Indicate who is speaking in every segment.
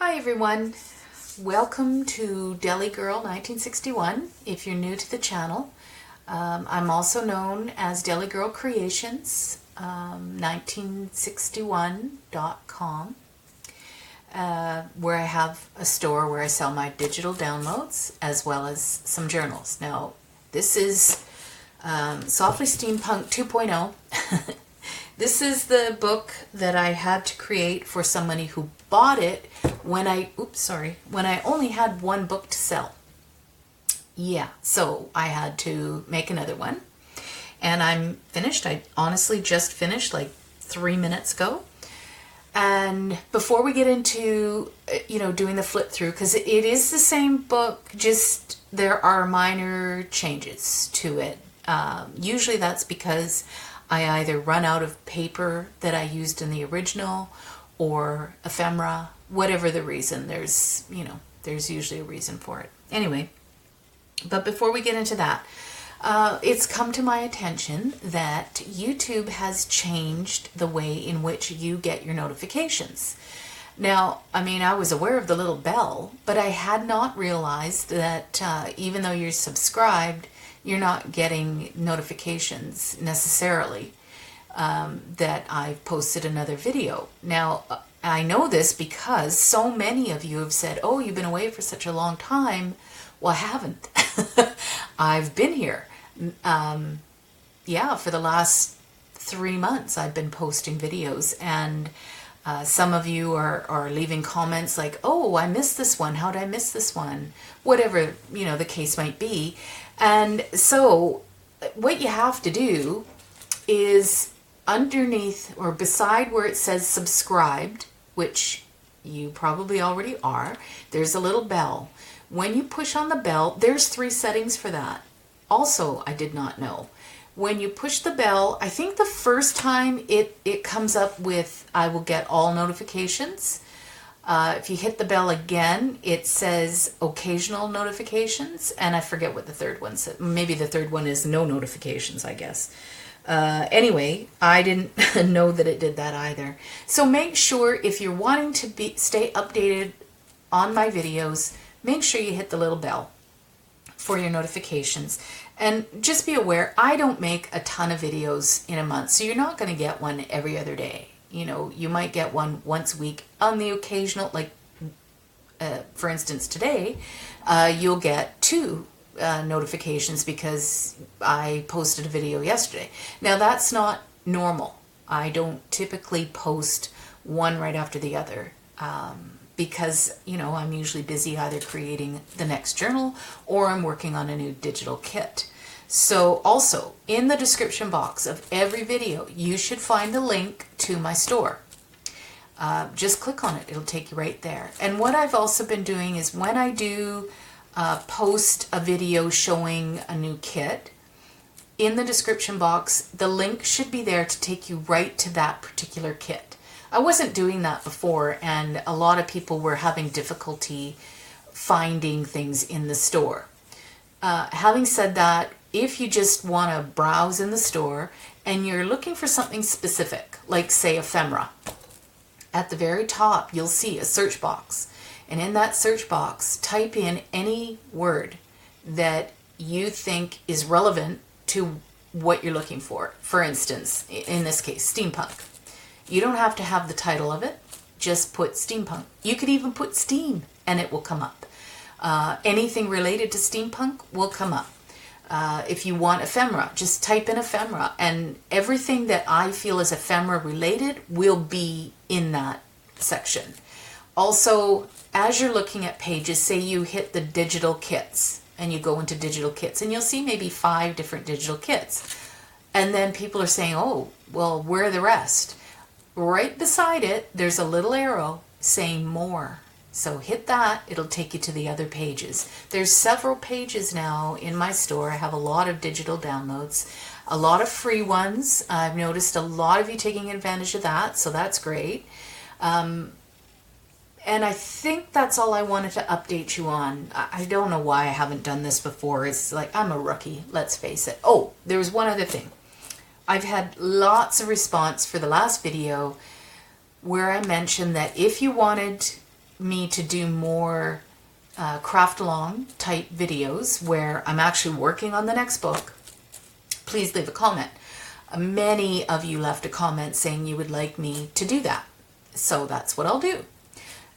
Speaker 1: Hi everyone, welcome to Deli Girl 1961. If you're new to the channel, I'm also known as Deli Girl Creations, 1961.com, where I have a store where I sell my digital downloads as well as some journals. Now, this is Softly Steampunk 2.0. This is the book that I had to create for somebody who bought it when I only had one book to sell. Yeah, so I had to make another one. And I'm finished. I honestly just finished like 3 minutes ago. And before we get into, doing the flip through, because it is the same book, just there are minor changes to it. Usually that's because I either run out of paper that I used in the original or ephemera, whatever the reason. There's usually a reason for it. Anyway, but before we get into that, it's come to my attention that YouTube has changed the way in which you get your notifications. Now, I was aware of the little bell, but I had not realized that even though you're subscribed, you're not getting notifications necessarily that I've posted another video. Now, I know this because so many of you have said, oh, you've been away for such a long time. Well, I haven't. I've been here. For the last 3 months I've been posting videos, and some of you are leaving comments like, oh, I missed this one. How'd I miss this one? Whatever, the case might be. And so what you have to do is underneath or beside where it says subscribed, which you probably already are, there's a little bell. When you push on the bell, there's 3 settings for that. Also, I did not know. When you push the bell, I think the first time it comes up with, I will get all notifications. If you hit the bell again, it says occasional notifications, and I forget what the third one said. Maybe the third one is no notifications, I guess. Anyway, I didn't know that it did that either. So make sure if you're wanting to stay updated on my videos, make sure you hit the little bell for your notifications. And just be aware, I don't make a ton of videos in a month, so you're not going to get one every other day. You might get one once a week. On the occasional, for instance today, you'll get 2 notifications because I posted a video yesterday. Now that's not normal. I don't typically post one right after the other because, I'm usually busy either creating the next journal or I'm working on a new digital kit. So also, in the description box of every video, you should find a link to my store. Just click on it. It'll take you right there. And what I've also been doing is when I do post a video showing a new kit, in the description box, the link should be there to take you right to that particular kit. I wasn't doing that before, and a lot of people were having difficulty finding things in the store. Having said that, if you just want to browse in the store and you're looking for something specific, like say ephemera, at the very top you'll see a search box. And in that search box, type in any word that you think is relevant to what you're looking for. For instance, in this case, steampunk. You don't have to have the title of it, just put steampunk. You could even put steam and it will come up. Anything related to steampunk will come up. If you want ephemera, just type in ephemera, and everything that I feel is ephemera related will be in that section. Also, as you're looking at pages, say you hit the digital kits and you go into digital kits and you'll see maybe 5 different digital kits. And then people are saying, oh, well, where are the rest? Right beside it, there's a little arrow saying more. So hit that, it'll take you to the other pages. There's several pages now in my store. I have a lot of digital downloads, a lot of free ones. I've noticed a lot of you taking advantage of that, so that's great. And I think that's all I wanted to update you on. I don't know why I haven't done this before. It's like, I'm a rookie, let's face it. Oh, there was one other thing. I've had lots of response for the last video where I mentioned that if you wanted me to do more craft along type videos where I'm actually working on the next book, please leave a comment. Many of you left a comment saying you would like me to do that. So that's what I'll do.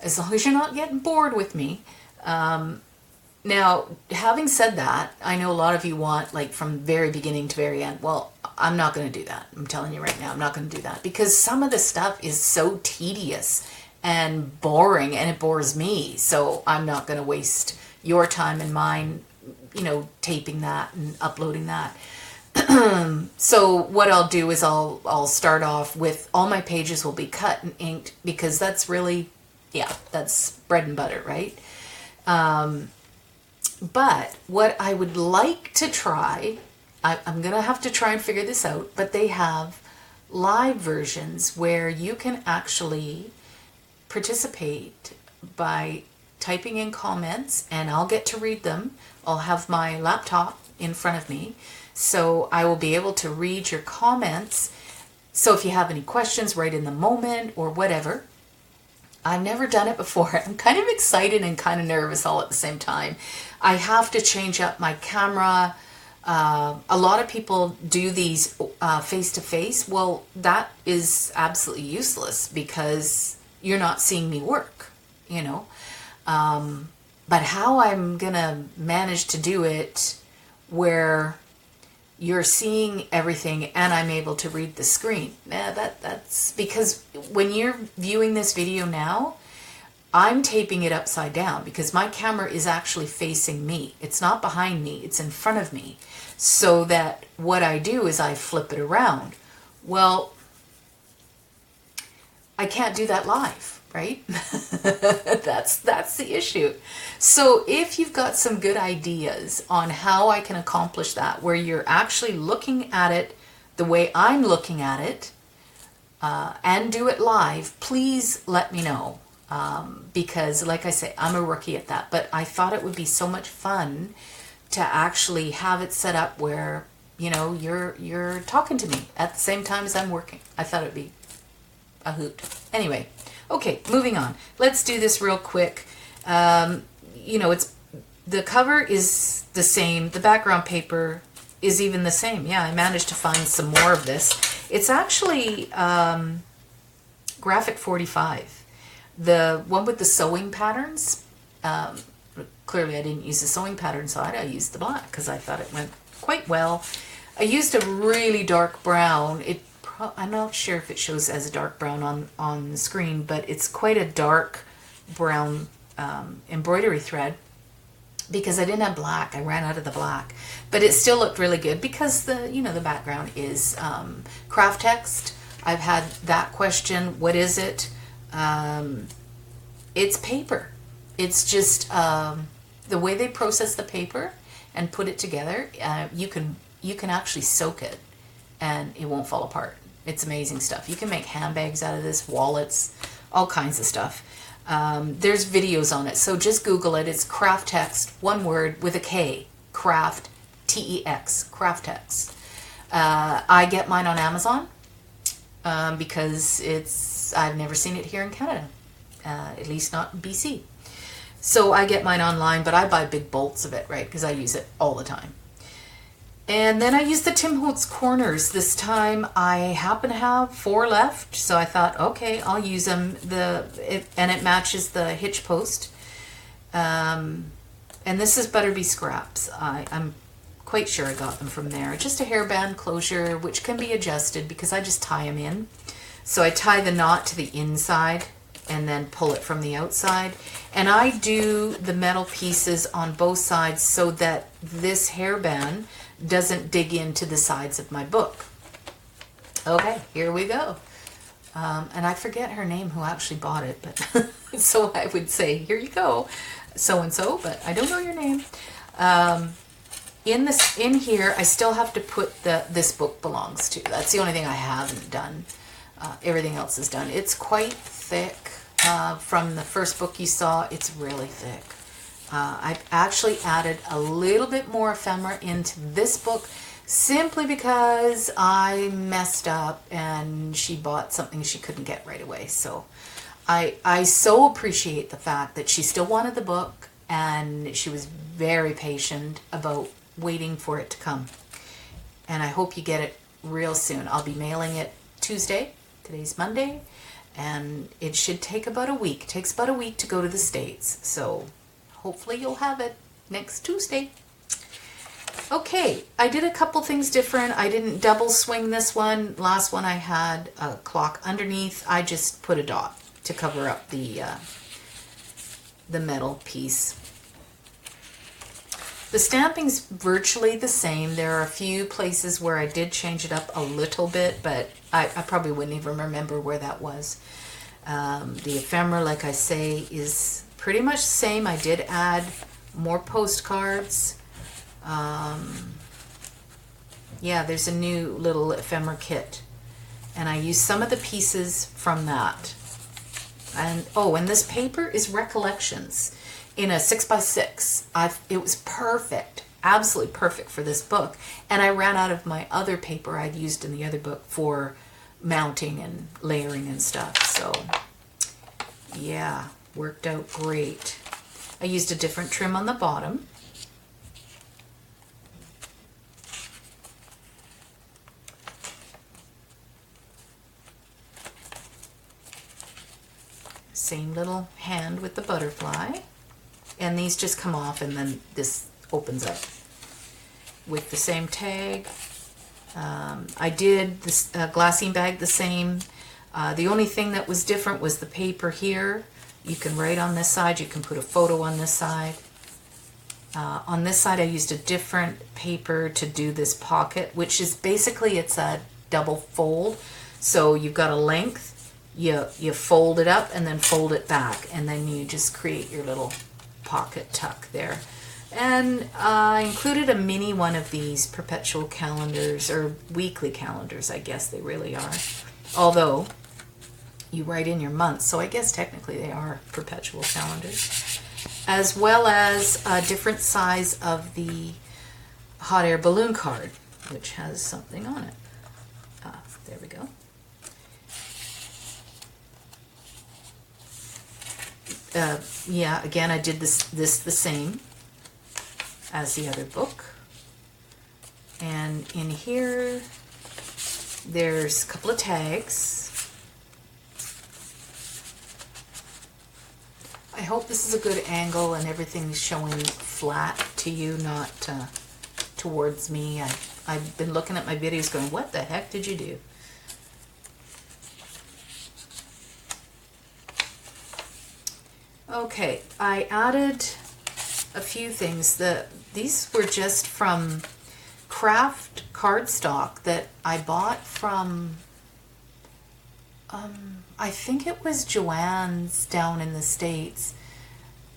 Speaker 1: As long as you're not getting bored with me. Now, having said that, I know a lot of you want like from very beginning to very end. Well, I'm not going to do that. I'm telling you right now, I'm not going to do that because some of the stuff is so tedious and boring and it bores me. So I'm not going to waste your time and mine, you know, taping that and uploading that. So what I'll do is I'll start off with all my pages will be cut and inked because that's really, yeah, that's bread and butter, right? But what I would like to try, I'm going to have to try and figure this out, but they have live versions where you can actually participate by typing in comments and I'll get to read them. I'll have my laptop in front of me, so I will be able to read your comments. So if you have any questions right in the moment or whatever, I've never done it before. I'm kind of excited and kind of nervous all at the same time. I have to change up my camera. A lot of people do these face-to-face. Well, that is absolutely useless because you're not seeing me work, you know. But how I'm going to manage to do it where you're seeing everything and I'm able to read the screen. That's because when you're viewing this video now, I'm taping it upside down because my camera is actually facing me. It's not behind me, it's in front of me. So that what I do is I flip it around. Well, I can't do that live, right? That's the issue. So if you've got some good ideas on how I can accomplish that, where you're actually looking at it the way I'm looking at it, and do it live, please let me know. Because like I say, I'm a rookie at that, but I thought it would be so much fun to actually have it set up where, you know, you're talking to me at the same time as I'm working. I thought it'd be a hoot. Anyway, okay, moving on. Let's do this real quick. You know, the cover is the same. The background paper is even the same. Yeah, I managed to find some more of this. It's actually Graphic 45. The one with the sewing patterns. Clearly I didn't use the sewing pattern side. I used the black because I thought it went quite well. I used a really dark brown. I'm not sure if it shows as a dark brown on the screen, but it's quite a dark brown embroidery thread because I didn't have black. I ran out of the black, but it still looked really good because the background is craft text. I've had that question. What is it? It's paper. It's just the way they process the paper and put it together. You can actually soak it and it won't fall apart. It's amazing stuff. You can make handbags out of this, wallets, all kinds of stuff. There's videos on it, so just Google it. It's craft text, one word with a K, craft, T-E-X, craft text. I get mine on Amazon because I've never seen it here in Canada, at least not in BC. So I get mine online, but I buy big bolts of it, right, because I use it all the time. And then I used the Holtz Corners. This time I happen to have 4 left, so I thought, okay, I'll use them. And it matches the hitch post. And this is Butterbee Scraps. I'm quite sure I got them from there. Just a hairband closure, which can be adjusted because I just tie them in. So I tie the knot to the inside and then pull it from the outside. And I do the metal pieces on both sides so that this hairband doesn't dig into the sides of my book. Okay, here we go. And I forget her name who actually bought it, but so I would say, here you go, so-and-so, but I don't know your name. In here, I still have to put this book belongs to. That's the only thing I haven't done. Everything else is done. It's quite thick. From the first book you saw, it's really thick. I've actually added a little bit more ephemera into this book simply because I messed up and she bought something she couldn't get right away. So I so appreciate the fact that she still wanted the book, and she was very patient about waiting for it to come. And I hope you get it real soon. I'll be mailing it Tuesday. Today's Monday. And it should take about a week. It takes about a week to go to the States. So hopefully you'll have it next Tuesday. Okay, I did a couple things different. I didn't double swing this one. Last one I had a clock underneath. I just put a dot to cover up the metal piece. The stamping's virtually the same. There are a few places where I did change it up a little bit, but I probably wouldn't even remember where that was. The ephemera, like I say, is pretty much the same. I did add more postcards. Yeah, there's a new little ephemera kit, and I used some of the pieces from that. And and this paper is Recollections in a 6x6. It was perfect, absolutely perfect for this book. And I ran out of my other paper I'd used in the other book for mounting and layering and stuff. So yeah, worked out great. I used a different trim on the bottom. Same little hand with the butterfly. And these just come off, and then this opens up with the same tag. I did this glassine bag the same. The only thing that was different was the paper here. You can write on this side. You can put a photo on this side. On this side, I used a different paper to do this pocket, which is basically, it's a double fold. So you've got a length, you fold it up and then fold it back, and then you just create your little pocket tuck there. And I included a mini one of these perpetual calendars, or weekly calendars, I guess they really are. Although you write in your months, so I guess technically they are perpetual calendars. As well as a different size of the hot air balloon card, which has something on it. There we go. Yeah, again, I did this the same as the other book. And in here, there's a couple of tags. I hope this is a good angle and everything's showing flat to you, not towards me. I've been looking at my videos going, what the heck did you do? Okay, I added a few things. These were just from craft cardstock that I bought from, I think it was Joann's down in the States,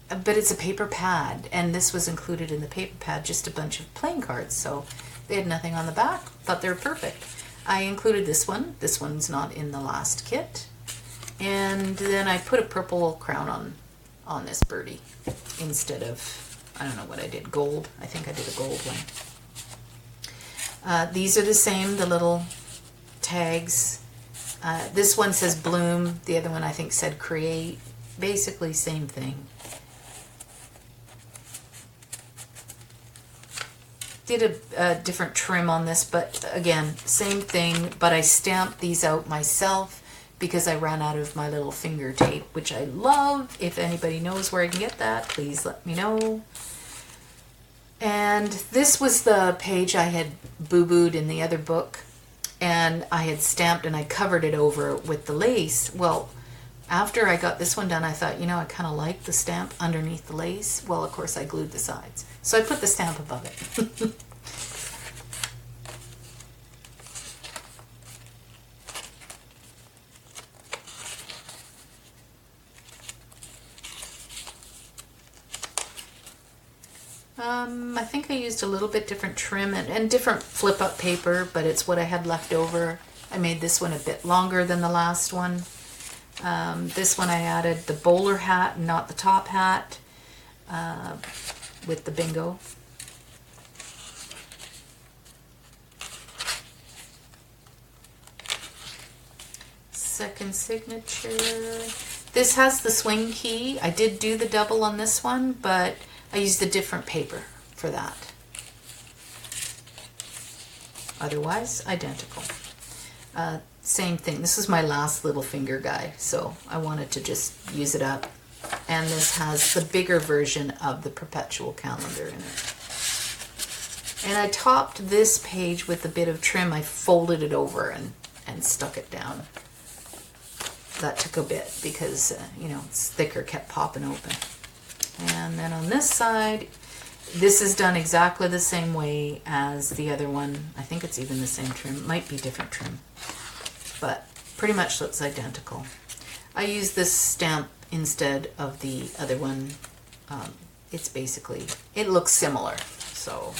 Speaker 1: but it's a paper pad, and this was included in the paper pad, just a bunch of plain cards, so they had nothing on the back. Thought they were perfect. I included this one. This one's not in the last kit. And then I put a purple crown on this birdie instead of, I don't know what I did, gold. I think I did a gold one. These are the same, the little tags. This one says bloom, the other one I think said create. Basically same thing. Did a different trim on this, but again, same thing, but I stamped these out myself because I ran out of my little finger tape, which I love. If anybody knows where I can get that, please let me know. And this was the page I had boo-booed in the other book, and I had stamped and I covered it over with the lace. Well, after I got this one done, I thought, you know, I kind of like the stamp underneath the lace. Well, of course, I glued the sides. So I put the stamp above it. I think I used a little bit different trim and different flip-up paper, but it's what I had left over. I made this one a bit longer than the last one. This one I added the bowler hat, not the top hat, with the bingo. Second signature. This has the swing key. I did do the double on this one, but I used a different paper for that. Otherwise, identical. Same thing. This is my last little finger guy, so I wanted to just use it up. And this has the bigger version of the Perpetual Calendar in it. And I topped this page with a bit of trim. I folded it over and stuck it down. That took a bit because, you know, it's thicker, kept popping open. And then on this side, this is done exactly the same way as the other one. I think it's even the same trim. It might be different trim, but pretty much looks identical. I use this stamp instead of the other one. It's basically, it looks similar. So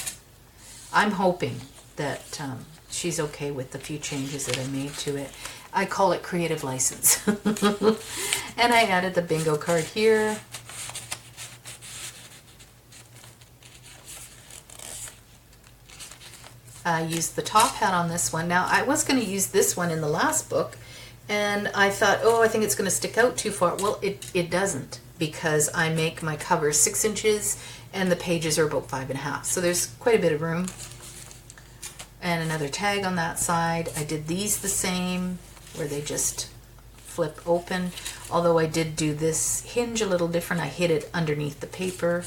Speaker 1: I'm hoping that she's okay with the few changes that I made to it. I call it creative license. And I added the bingo card here. I used the top hat on this one. Now, I was going to use this one in the last book, and I thought, oh, I think it's going to stick out too far. Well, it doesn't, because I make my cover 6 inches, and the pages are about 5.5. So there's quite a bit of room. And another tag on that side. I did these the same, where they just flip open. Although I did do this hinge a little different. I hid it underneath the paper.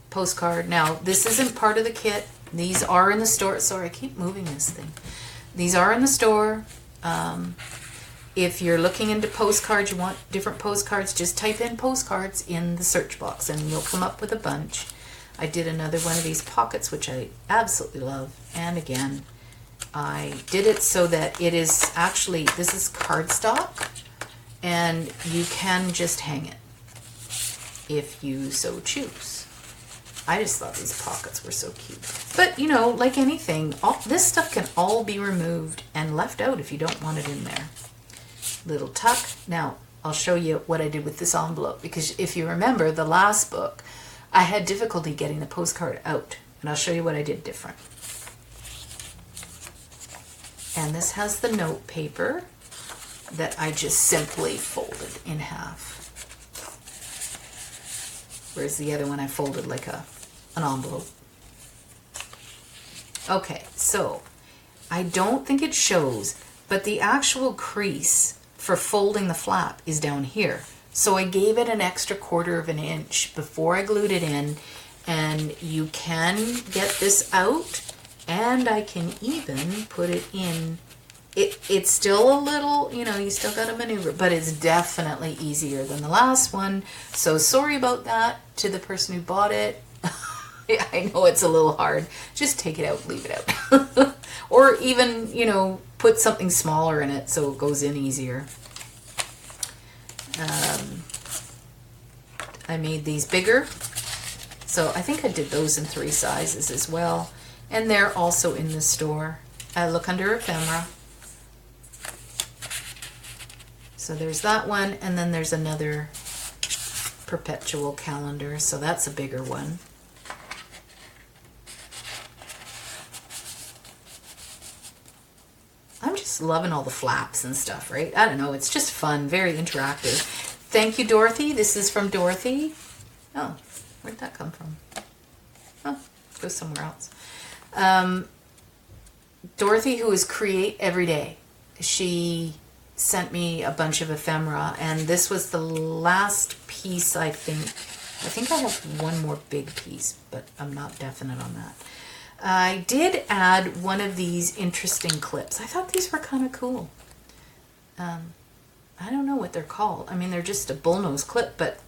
Speaker 1: Postcard. Now, this isn't part of the kit. These are in the store. Sorry, I keep moving this thing. These are in the store. If you're looking into postcards, you want different postcards, just type in postcards in the search box and you'll come up with a bunch. I did another one of these pockets, which I absolutely love. And again, I did it so that it is actually, this is cardstock, and you can just hang it if you so choose. I just thought these pockets were so cute. But, you know, like anything, this stuff can all be removed and left out if you don't want it in there. Little tuck. Now, I'll show you what I did with this envelope, because if you remember the last book, I had difficulty getting the postcard out, and I'll show you what I did different. And this has the note paper that I just simply folded in half. Whereas the other one I folded like an envelope. Okay, so I don't think it shows, but the actual crease for folding the flap is down here. So I gave it an extra 1/4 of an inch before I glued it in, and you can get this out, and I can even put it in. It's still a little, you know, you still got to maneuver, but it's definitely easier than the last one. So sorry about that to the person who bought it. I know it's a little hard. Just take it out, leave it out. Or even, you know, put something smaller in it so it goes in easier. I made these bigger. So I think I did those in 3 sizes as well. And they're also in the store. Look under ephemera. So there's that one, and then there's another Perpetual Calendar, so that's a bigger one. I'm just loving all the flaps and stuff, right? I don't know, it's just fun, very interactive. Thank you, Dorothy. This is from Dorothy. Oh, where'd that come from? Oh, let's go somewhere else. Dorothy, who is Create Every Day, she sent me a bunch of ephemera, and this was the last piece, I think. I think I have one more big piece, but I'm not definite on that. I did add one of these interesting clips. I thought these were kind of cool. I don't know what they're called. I mean, they're just a bullnose clip, but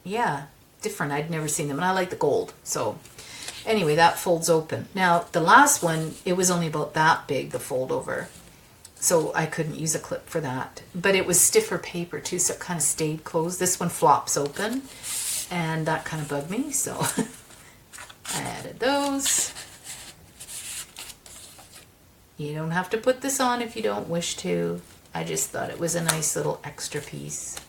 Speaker 1: yeah, different. I'd never seen them, and I like the gold. So anyway, that folds open. Now, the last one, it was only about that big, the fold over. So I couldn't use a clip for that. But it was stiffer paper too, so it kind of stayed closed. This one flops open, and that kind of bugged me, so I added those. You don't have to put this on if you don't wish to. I just thought it was a nice little extra piece.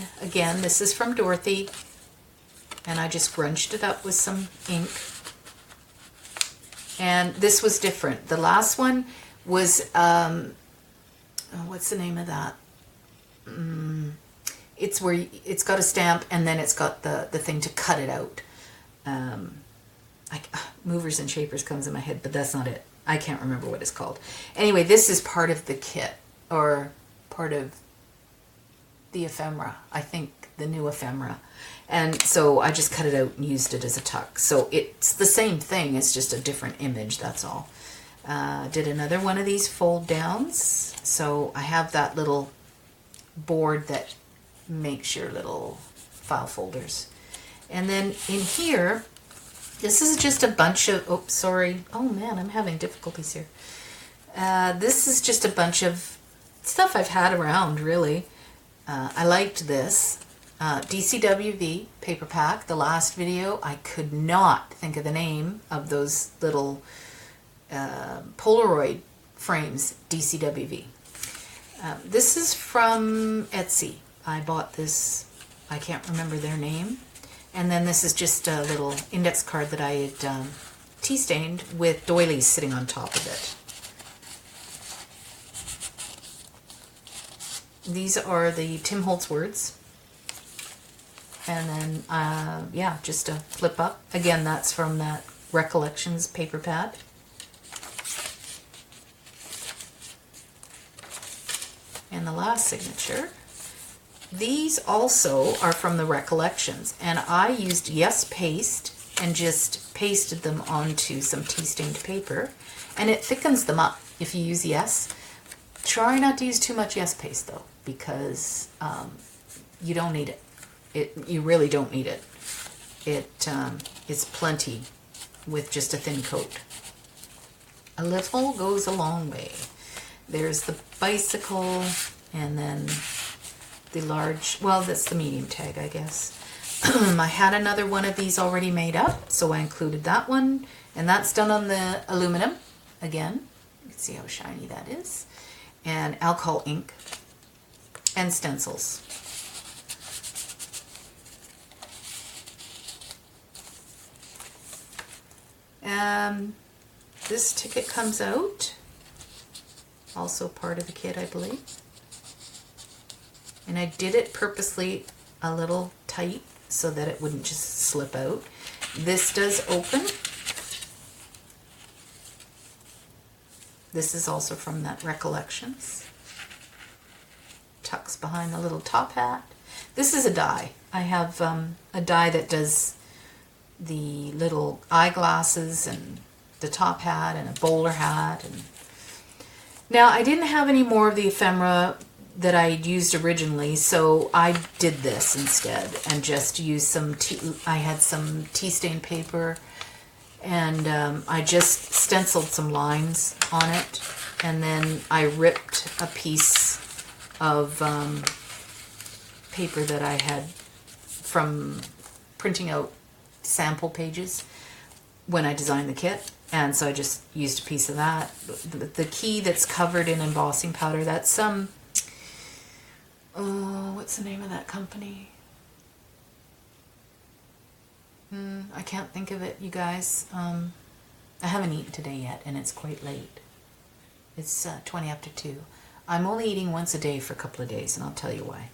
Speaker 1: then again, this is from Dorothy, and I just grunged it up with some ink. And this was different. The last one was, what's the name of that? It's where it's got a stamp and then it's got the thing to cut it out. Movers and Shapers comes in my head, but that's not it. I can't remember what it's called. Anyway, this is part of the kit, or part of the ephemera. I think the new ephemera. And so I just cut it out and used it as a tuck. So it's the same thing, it's just a different image, that's all. Did another one of these fold downs. So I have that little board that makes your little file folders. And then in here, this is just a bunch of, oh, sorry. Oh man, I'm having difficulties here. This is just a bunch of stuff I've had around, really. I liked this. DCWV paper pack. The last video, I could not think of the name of those little Polaroid frames, DCWV. This is from Etsy. I bought this, I can't remember their name. And then this is just a little index card that I had tea stained with doilies sitting on top of it. These are the Tim Holtz words. And then, yeah, just a flip up. Again, that's from that Recollections paper pad. And the last signature. These also are from the Recollections, and I used Yes Paste and just pasted them onto some tea-stained paper, and it thickens them up if you use Yes. Try not to use too much Yes Paste though, because you don't need it. You really don't need it. It is plenty with just a thin coat. A little goes a long way. There's the bicycle, and then the large, well, that's the medium tag, I guess. I had another one of these already made up, so I included that one, and that's done on the aluminum again. You can see how shiny that is. And alcohol ink and stencils. This ticket comes out, also part of the kit, I believe. And I did it purposely a little tight so that it wouldn't just slip out. This does open. This is also from that Recollections. Tucks behind the little top hat. This is a die. I have a die that does the little eyeglasses and the top hat and a bowler hat. And now I didn't have any more of the ephemera that I used originally, so I did this instead and just used some I had some tea-stained paper, and I just stenciled some lines on it, and then I ripped a piece of paper that I had from printing out sample pages when I designed the kit, and so I just used a piece of that. The key that's covered in embossing powder, that's some what's the name of that company? I can't think of it, you guys. I haven't eaten today yet, and it's quite late. It's 20 after 2. I'm only eating once a day for a couple of days, and I'll tell you why.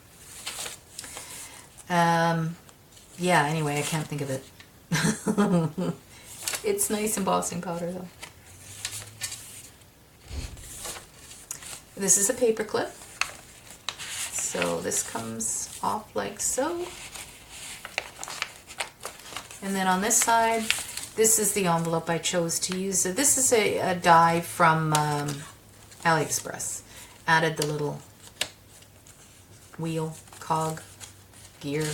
Speaker 1: Yeah, anyway, I can't think of it. It's nice embossing powder, though. This is a paper clip. So this comes off like so. And then on this side, this is the envelope I chose to use. So this is a die from AliExpress. Added the little wheel, cog, gear.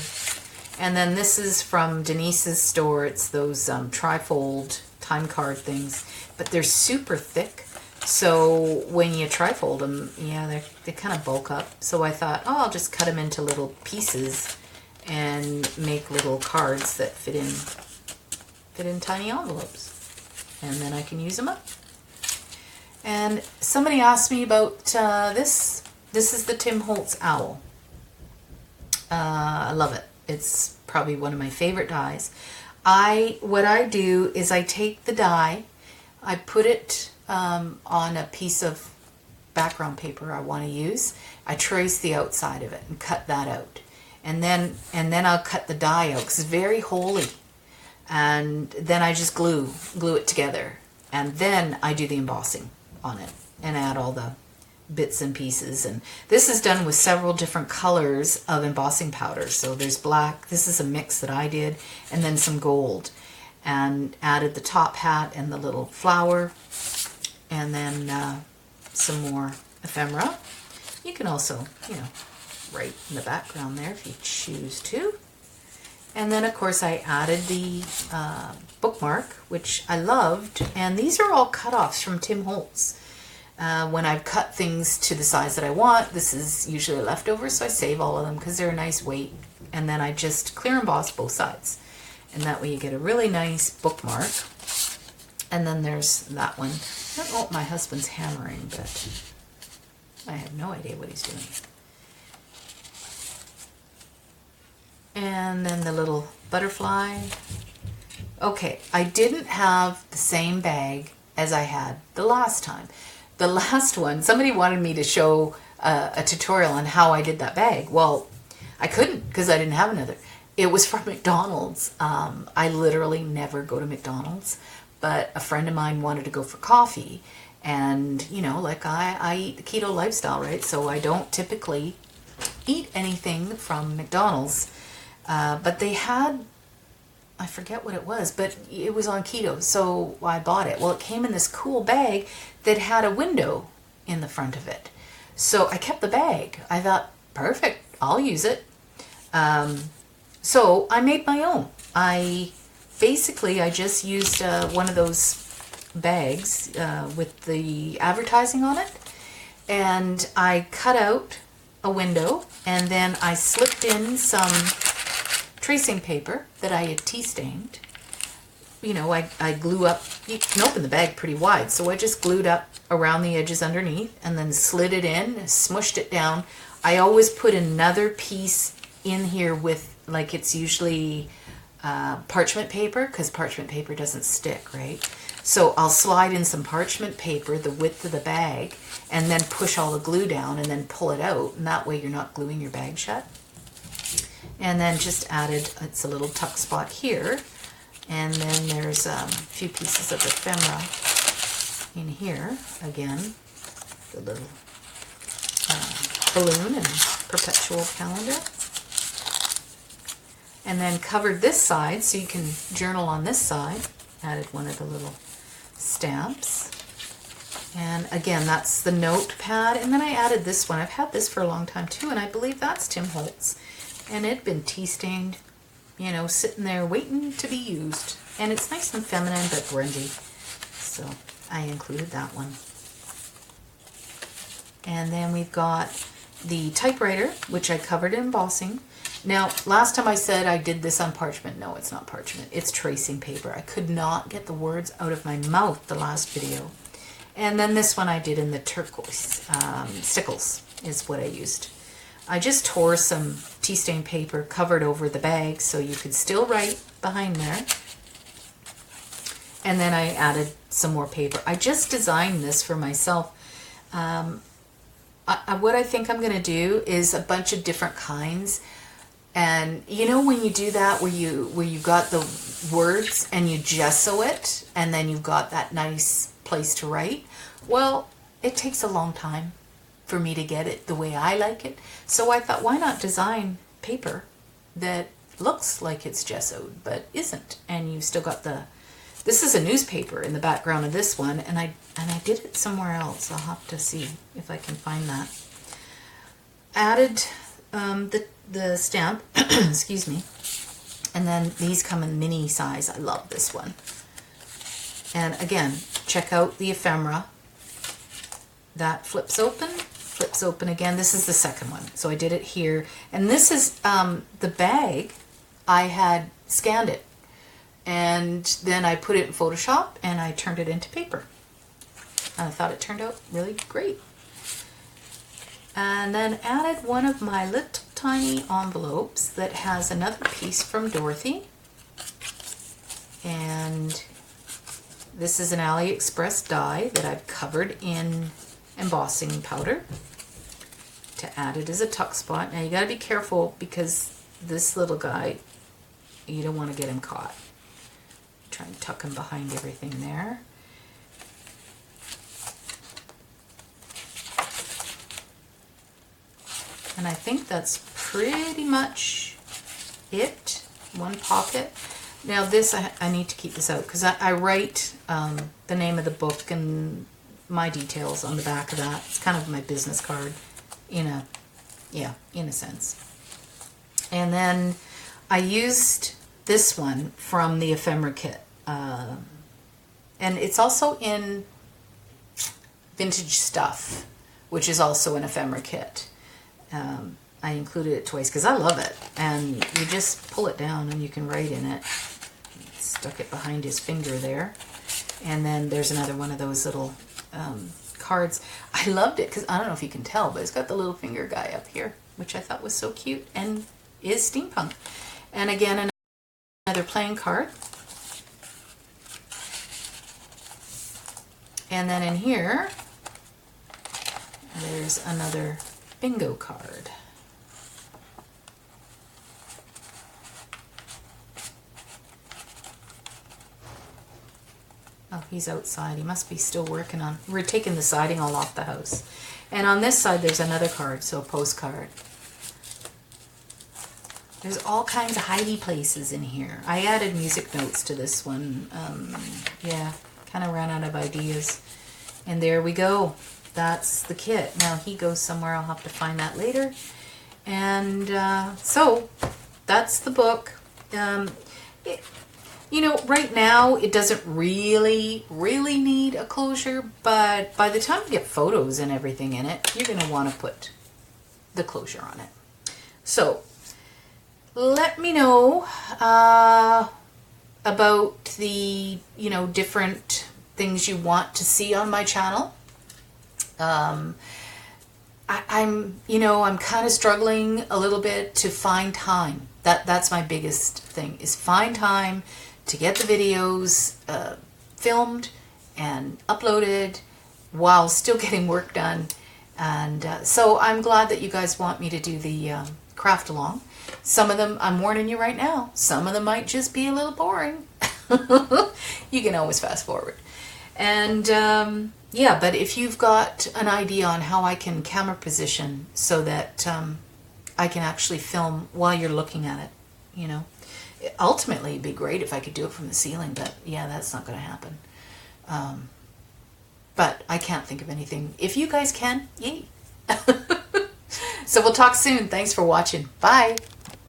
Speaker 1: And then this is from Denise's store. It's those trifold time card things. But they're super thick. So when you trifold them, yeah, they kind of bulk up. So I thought, oh, I'll just cut them into little pieces and make little cards that fit in tiny envelopes. And then I can use them up. And somebody asked me about this. This is the Tim Holtz owl. I love it. It's probably one of my favorite dies. What I do is I take the die, I put it on a piece of background paper I want to use. I trace the outside of it and cut that out. And then I'll cut the die out because it's very holy. And then I just glue it together. And then I do the embossing on it and add all the bits and pieces. And this is done with several different colors of embossing powder. So there's black, this is a mix that I did, and then some gold. And added the top hat and the little flower, and then some more ephemera. You can also, write in the background there if you choose to. And then, of course, I added the bookmark, which I loved. And these are all cut-offs from Tim Holtz. When I've cut things to the size that I want, this is usually a leftover, so I save all of them because they're a nice weight. And then I just clear emboss both sides. And that way you get a really nice bookmark. And then there's that one. I don't know what my husband's hammering, but I have no idea what he's doing. And then the little butterfly. Okay, I didn't have the same bag as I had the last time. The last one, somebody wanted me to show a tutorial on how I did that bag. Well, I couldn't because I didn't have another. It was from McDonald's. I literally never go to McDonald's, but a friend of mine wanted to go for coffee. And, like I eat the keto lifestyle, right? So I don't typically eat anything from McDonald's. But they had, I forget what it was, but it was on keto, so I bought it. Well, it came in this cool bag that had a window in the front of it. So I kept the bag. I thought, perfect, I'll use it. So I made my own. I just used one of those bags with the advertising on it, and I cut out a window, and then I slipped in some tracing paper that I had tea stained. I glue up, you can open the bag pretty wide, so I just glued up around the edges underneath and then slid it in, smushed it down. I always put another piece in here with, like, it's usually parchment paper, because parchment paper doesn't stick, right? So I'll slide in some parchment paper the width of the bag and then push all the glue down and then pull it out, and that way you're not gluing your bag shut. And then just added, it's a little tuck spot here, and then there's a few pieces of ephemera in here. Again, the little balloon and perpetual calendar. And then covered this side so you can journal on this side. Added one of the little stamps. And again, that's the notepad. And then I added this one. I've had this for a long time too, and I believe that's Tim Holtz. And it'd been tea stained, sitting there waiting to be used. And it's nice and feminine but grungy. So I included that one. And then we've got the typewriter, which I covered in embossing. Now, last time I said I did this on parchment. No, it's not parchment. It's tracing paper. I could not get the words out of my mouth the last video. And then this one I did in the turquoise. Stickles is what I used. I just tore some tea stain paper, covered over the bag so you could still write behind there. And then I added some more paper. I just designed this for myself. What I think I'm going to do is a bunch of different kinds. And when you do that, where you got the words and you gesso it, and then you've got that nice place to write, well, it takes a long time for me to get it the way I like it. So I thought, why not design paper that looks like it's gessoed but isn't? And you've still got this is a newspaper in the background of this one, and I did it somewhere else. I'll have to see if I can find that. Added the stamp, excuse me, and then these come in mini size. I love this one. And again, check out the ephemera. That flips open again. This is the second one. So I did it here. And this is the bag. I had scanned it. And then I put it in Photoshop and I turned it into paper. And I thought it turned out really great. And then added one of my little tiny envelopes that has another piece from Dorothy. And this is an AliExpress die that I've covered in embossing powder to add it as a tuck spot. Now you got to be careful because this little guy, you don't want to get him caught. Try and tuck him behind everything there. And I think that's pretty much it. One pocket. Now this, I need to keep this out because I write the name of the book and my details on the back of that. It's kind of my business card in a sense. And then I used this one from the ephemera kit. And it's also in Vintage Stuff, which is also an ephemera kit. I included it twice because I love it. And you just pull it down and you can write in it. Stuck it behind his finger there. And then there's another one of those little cards. I loved it because I don't know if you can tell, but it's got the little finger guy up here, which I thought was so cute and is steampunk. And again, another playing card. And then in here, there's another bingo card. Oh, he's outside. He must be still working on... We're taking the siding all off the house. And on this side, there's another card, so a postcard. There's all kinds of hidey places in here. I added music notes to this one. Yeah, kind of ran out of ideas. And there we go. That's the kit. Now he goes somewhere. I'll have to find that later. And so that's the book. You know, right now it doesn't really need a closure, but by the time you get photos and everything in it, you're going to want to put the closure on it. So let me know about the, different things you want to see on my channel. I'm kind of struggling a little bit to find time. That's my biggest thing, is find time to get the videos filmed and uploaded while still getting work done. And so I'm glad that you guys want me to do the craft along. Some of them, I'm warning you right now, some of them might just be a little boring. You can always fast forward. And yeah, but if you've got an idea on how I can camera position so that I can actually film while you're looking at it, ultimately it'd be great if I could do it from the ceiling, but yeah, that's not going to happen. But I can't think of anything. If you guys can, yay. So we'll talk soon. Thanks for watching. Bye.